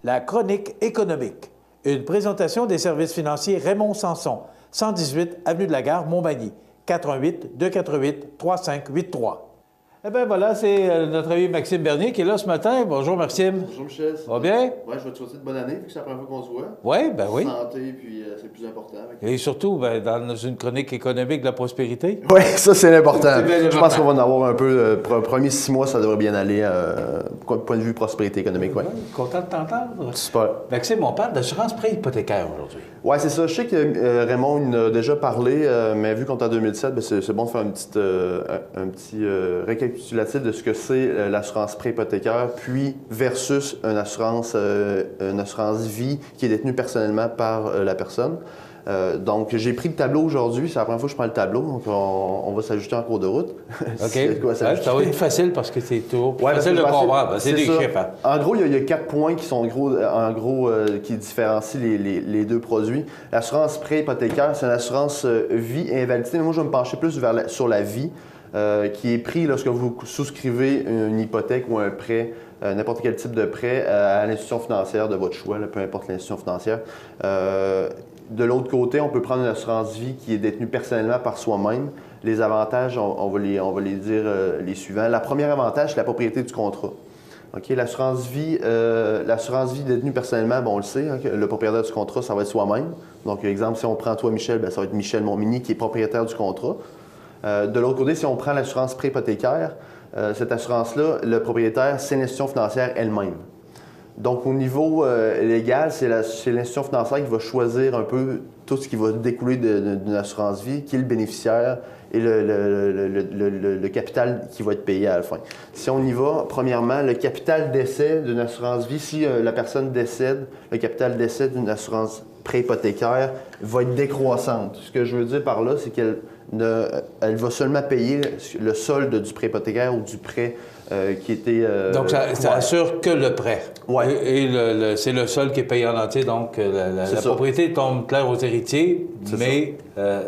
La chronique économique. Une présentation des services financiers Raymond Sanson, 118 Avenue de la Gare, Montmagny, 418-248-3583. Eh bien voilà, c'est notre ami Maxime Bernier qui est là ce matin. Bonjour Maxime. Bonjour Michel. Ça va bien? Oui, je vais te souhaiter de bonne année, vu que c'est la première fois qu'on se voit. Oui, ben oui. Santé, puis c'est le plus important. Et surtout, ben, dans une chronique économique de la prospérité. Oui, ça c'est l'important. C'est bien Je pense qu'on va en avoir un peu. Pour les premiers 6 mois, ça devrait bien aller, point de vue prospérité économique. Ouais. Content de t'entendre. Super. Maxime, on parle d'assurance prêt hypothécaire aujourd'hui. Oui, c'est ça. Je sais que Raymond il en a déjà parlé, mais vu qu'on est en 2007, ben, c'est bon de faire un petit récapitulatif de ce que c'est l'assurance prêt hypothécaire, puis versus une assurance vie qui est détenue personnellement par la personne. Donc, j'ai pris le tableau aujourd'hui. C'est la première fois que je prends le tableau, donc on va s'ajuster en cours de route. OK. Ça va être facile parce que c'est tout facile de comprendre. C'est des chiffres. Hein? En gros, il y a 4 points qui sont qui différencient les deux produits. L'assurance prêt hypothécaire, c'est une assurance vie et invalidité. Mais moi, je vais me pencher plus sur la vie, qui est pris lorsque vous souscrivez une hypothèque ou un prêt, n'importe quel type de prêt à l'institution financière de votre choix, peu importe l'institution financière. De l'autre côté, on peut prendre une assurance vie qui est détenue personnellement par soi-même. Les avantages, on va les dire les suivants. Le premier avantage, c'est la propriété du contrat. Okay, l'assurance vie détenue personnellement, bon, on le sait, hein, le propriétaire du contrat, ça va être soi-même. Donc, exemple, si on prend toi, Michel, bien, ça va être Michel Montminy qui est propriétaire du contrat. De l'autre côté, si on prend l'assurance prêt hypothécaire, cette assurance-là, le propriétaire, c'est l'institution financière elle-même. Donc, au niveau légal, c'est l'institution financière qui va choisir un peu tout ce qui va découler d'une assurance vie, qui est le bénéficiaire et le capital qui va être payé à la fin. Si on y va, premièrement, le capital d'essai d'une assurance vie, si la personne décède, le capital d'essai d'une assurance prêt hypothécaire va être décroissante. Ce que je veux dire par là, c'est qu'elle va seulement payer le solde du prêt hypothécaire ou du prêt qui était... Donc, ça assure que le prêt. Oui. Et c'est le sol qui est payé en entier, donc la propriété tombe claire aux héritiers, mais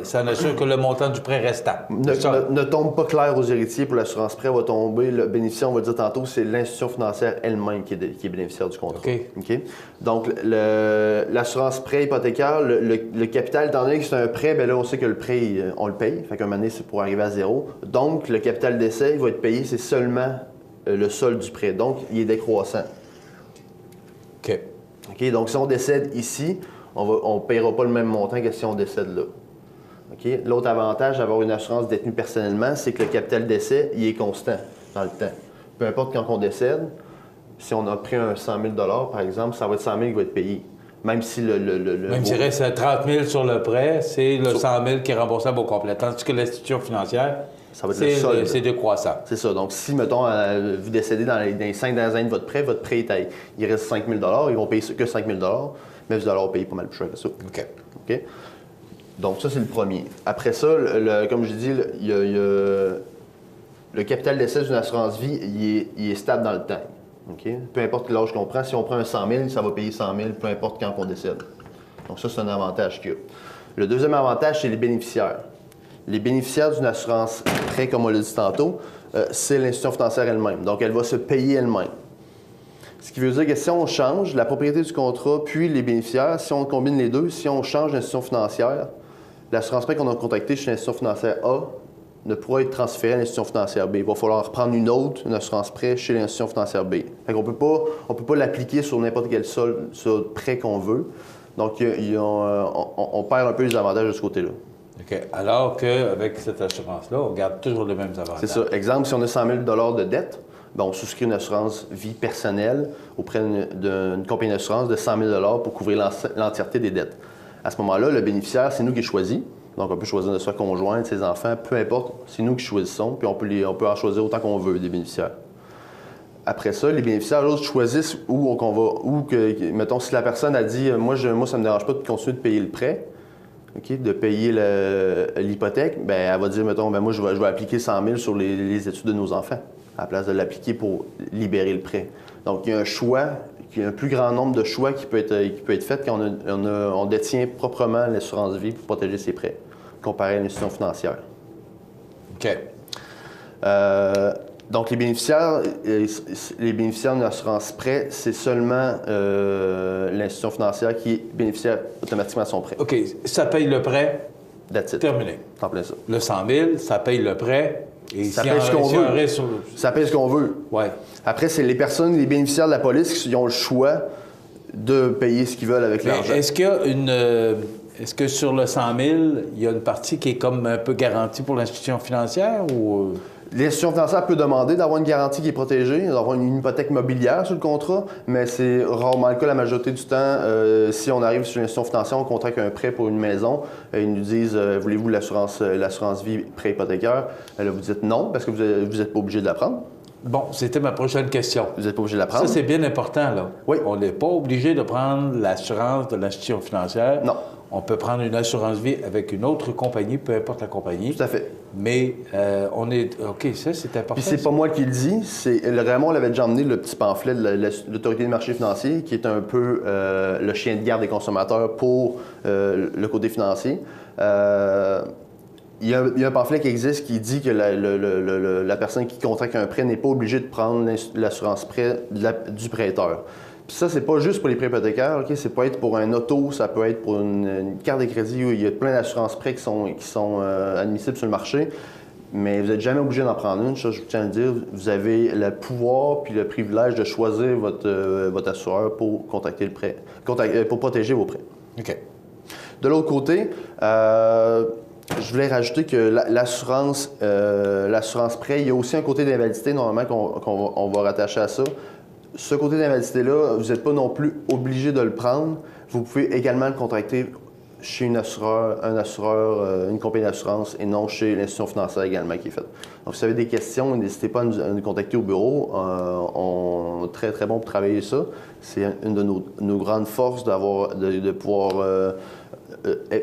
ça n'assure que le montant du prêt restant. Ne tombe pas clair aux héritiers pour l'assurance prêt, va tomber. Le bénéficiaire, on va le dire tantôt, c'est l'institution financière elle-même qui est bénéficiaire du contrat. OK. Donc, l'assurance prêt hypothécaire, le capital, étant donné que c'est un prêt, bien là, on sait que le prêt, on le paye. Fait qu'à un moment donné, c'est pour arriver à zéro. Donc, le capital d'essai, il va être payé, c'est seulement le solde du prêt. Donc, il est décroissant. OK. OK. Donc, si on décède ici, on ne paiera pas le même montant que si on décède là. OK. L'autre avantage d'avoir une assurance détenue personnellement, c'est que le capital d'essai, il est constant dans le temps. Peu importe quand on décède, si on a pris un 100 000 par exemple, ça va être 100 000 qui va être payé. Même si Même si il reste 30 000 sur le prêt, c'est le 100 000 qui est remboursable au complet. Tandis que l'institution financière, c'est décroissant. C'est ça. Donc, si, mettons, vous décédez dans les 5 dernières années de votre prêt il reste 5 000 ils vont payer que 5 000 mais vous allez payer pas mal plus cher que ça. OK. OK? Donc, ça, c'est le premier. Après ça, comme je dis, le capital d'essai d'une assurance vie, il est stable dans le temps. Okay? Peu importe l'âge qu'on prend, si on prend un 100 000, ça va payer 100 000, peu importe quand on décède. Donc ça, c'est un avantage qu'il y a. Le deuxième avantage, c'est les bénéficiaires. Les bénéficiaires d'une assurance prêt, comme on l'a dit tantôt, c'est l'institution financière elle-même. Donc, elle va se payer elle-même. Ce qui veut dire que si on change la propriété du contrat, puis les bénéficiaires, si on combine les deux, si on change l'institution financière, l'assurance prêt qu'on a contactée chez l'institution financière A ne pourra être transférée à l'institution financière B. Il va falloir prendre une assurance prêt chez l'institution financière B. Fait qu'on peut pas l'appliquer sur n'importe quel prêt qu'on veut. Donc, on perd un peu les avantages de ce côté-là. OK. Alors qu'avec cette assurance-là, on garde toujours les mêmes avantages. C'est ça. Exemple, si on a 100 000 de dette, bien, on souscrit une assurance vie personnelle auprès d'une compagnie d'assurance de 100 000 pour couvrir l'entièreté des dettes. À ce moment-là, le bénéficiaire, c'est nous qui choisissons. Donc, on peut choisir de soi conjoint, de ses enfants, peu importe, c'est nous qui choisissons, puis on peut en choisir autant qu'on veut des bénéficiaires. Après ça, les bénéficiaires, eux, choisissent mettons, si la personne a dit moi, ça ne me dérange pas de continuer de payer le prêt, okay, de payer l'hypothèque, bien, elle va dire, mettons, moi, je vais appliquer 100 000 sur les études de nos enfants, à la place de l'appliquer pour libérer le prêt. Donc, il y a un choix, il y a un plus grand nombre de choix qui peut être fait quand on détient proprement l'assurance vie pour protéger ses prêts, comparé à une institution financière. OK. Donc, les bénéficiaires d'une assurance prêt, c'est seulement l'institution financière qui est bénéficiaire automatiquement de son prêt. OK. Ça paye le prêt. That's it. Terminé. En plein ça. Le 100 000, ça paye le prêt. Et ça paye ce qu'on veut. Ça paye ce qu'on veut. Ouais. Après, c'est les bénéficiaires de la police qui ont le choix de payer ce qu'ils veulent avec l'argent. Est-ce qu'il y a Est-ce que sur le 100 000, il y a une partie qui est comme un peu garantie pour l'institution financière ou... L'institution financière peut demander d'avoir une garantie qui est protégée, d'avoir une hypothèque mobilière sur le contrat, mais c'est rarement le cas la majorité du temps. Si on arrive sur l'institution financière, on contracte un prêt pour une maison, ils nous disent voulez-vous l'assurance vie prêt hypothécaire? Là, vous dites non, parce que vous n'êtes pas obligé de la prendre. Bon, c'était ma prochaine question. Vous n'êtes pas obligé de la prendre? Ça, c'est bien important, là. Oui. On n'est pas obligé de prendre l'assurance de l'institution financière. Non. On peut prendre une assurance vie avec une autre compagnie, peu importe la compagnie. Tout à fait. Mais on est... OK, ça, c'est important. Puis c'est pas moi qui le dis, c'est Raymond l'avait déjà emmené, le petit pamphlet de l'Autorité des marchés financiers, qui est un peu le chien de garde des consommateurs pour le côté financier. Il y a un pamphlet qui existe qui dit que la personne qui contracte un prêt n'est pas obligée de prendre l'assurance prêt du prêteur. Puis ça, c'est pas juste pour les prêts hypothécaires, OK? Ça peut être pour un auto, ça peut être pour une carte de crédit où il y a plein d'assurances prêts qui sont admissibles sur le marché. Mais vous n'êtes jamais obligé d'en prendre une, ça, je tiens à le dire. Vous avez le pouvoir puis le privilège de choisir votre assureur pour contracter le prêt, pour protéger vos prêts. OK. De l'autre côté, je voulais rajouter que l'assurance prêt, il y a aussi un côté d'invalidité, normalement, qu'on va rattacher à ça. Ce côté d'invalidité-là, vous n'êtes pas non plus obligé de le prendre. Vous pouvez également le contracter chez un assureur, une compagnie d'assurance et non chez l'institution financière également qui est faite. Donc, si vous avez des questions, n'hésitez pas à nous contacter au bureau. On est très, très bon pour travailler ça. C'est une de nos grandes forces de pouvoir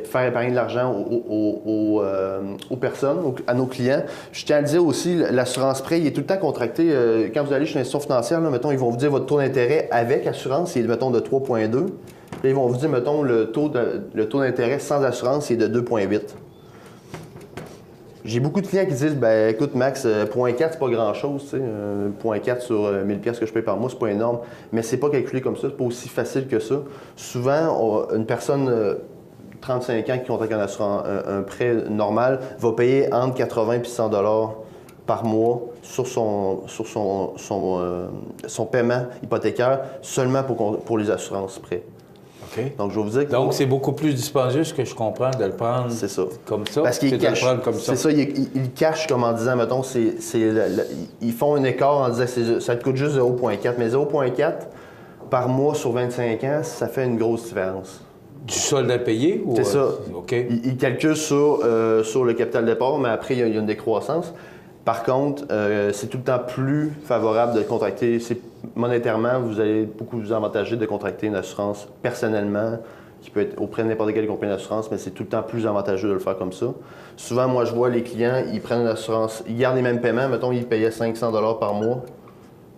faire épargner de l'argent aux personnes, à nos clients. Je tiens à le dire aussi, l'assurance prêt, il est tout le temps contracté. Quand vous allez chez l'institution financière, là, mettons, ils vont vous dire votre taux d'intérêt avec assurance, il est, mettons, de 3,2. Ils vont vous dire, mettons, le taux d'intérêt sans assurance, il est de 2,8. J'ai beaucoup de clients qui disent, ben écoute Max, 0,4 c'est pas grand-chose, tu sais, 0,4 sur 1000 pièces que je paye par mois, c'est pas énorme, mais c'est pas calculé comme ça, c'est pas aussi facile que ça. Souvent, une personne 35 ans qui contracte un prêt normal va payer entre 80 et 100 $ par mois sur son paiement hypothécaire seulement pour les assurances prêts. OK. Donc, je vais vous dire que... Donc, c'est beaucoup plus dispendieux, ce que je comprends, de le prendre comme ça. Parce qu'ils cachent. C'est ça, ils cachent comme en disant, mettons, ils font un écart en disant ça te coûte juste 0,4. Mais 0,4 par mois sur 25 ans, ça fait une grosse différence. Du solde à payer? C'est ça. OK. Ils calculent sur le capital départ, mais après, il y a une décroissance. Par contre, c'est tout le temps plus favorable de contracter. Monétairement, vous allez beaucoup vous avantager de contracter une assurance personnellement, qui peut être auprès de n'importe quelle compagnie d'assurance, mais c'est tout le temps plus avantageux de le faire comme ça. Souvent, moi, je vois les clients, ils prennent une assurance, ils gardent les mêmes paiements. Mettons, ils payaient 500 $ par mois.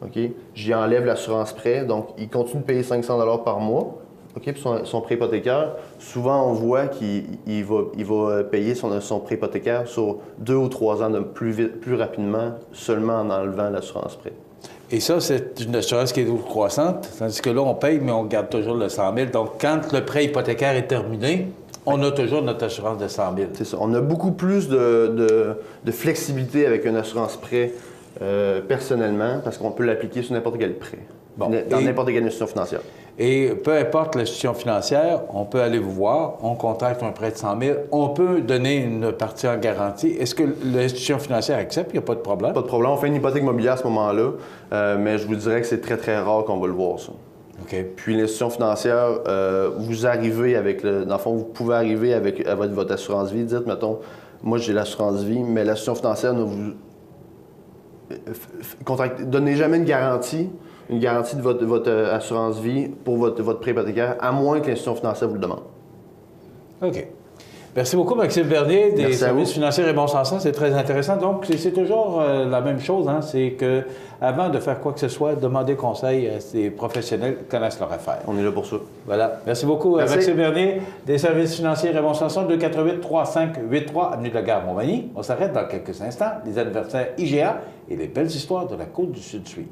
OK? J'y enlève l'assurance prêt, donc ils continuent de payer 500 $ par mois. OK, puis son prêt hypothécaire, souvent on voit qu'il va payer son prêt hypothécaire sur 2 ou 3 ans plus rapidement, seulement en enlevant l'assurance prêt. Et ça, c'est une assurance qui est croissante, tandis que là, on paye, mais on garde toujours le 100 000. Donc, quand le prêt hypothécaire est terminé, on a toujours notre assurance de 100 000. C'est ça. On a beaucoup plus de flexibilité avec une assurance prêt personnellement, parce qu'on peut l'appliquer sur n'importe quel prêt, dans n'importe quelle institution financière. Et peu importe l'institution financière, on peut aller vous voir, on contracte un prêt de 100 000, on peut donner une partie en garantie. Est-ce que l'institution financière accepte? Il n'y a pas de problème? Pas de problème. On fait une hypothèque mobilière à ce moment-là, mais je vous dirais que c'est très, très rare qu'on va le voir, ça. OK. Puis l'institution financière, vous arrivez avec dans le fond, vous pouvez arriver avec votre assurance vie. Dites, mettons, moi j'ai l'assurance vie, mais l'institution financière ne vous donnez jamais une garantie de votre assurance vie pour votre prêt hypothécaire, à moins que l'institution financière vous le demande. OK. Merci beaucoup, Maxime Bernier, des Merci à services vous. financiers et bon sens. C'est très intéressant. Donc, c'est toujours la même chose, hein, c'est que avant de faire quoi que ce soit, demander conseil à ces professionnels qui connaissent leur affaire. On est là pour ça. Voilà. Merci beaucoup, Merci. Maxime Bernier, des services financiers et bon sens. 248-3583, avenue de la Gare Montmagny. On s'arrête dans quelques instants. Les anniversaires IGA et les belles histoires de la Côte-du-Sud suivent.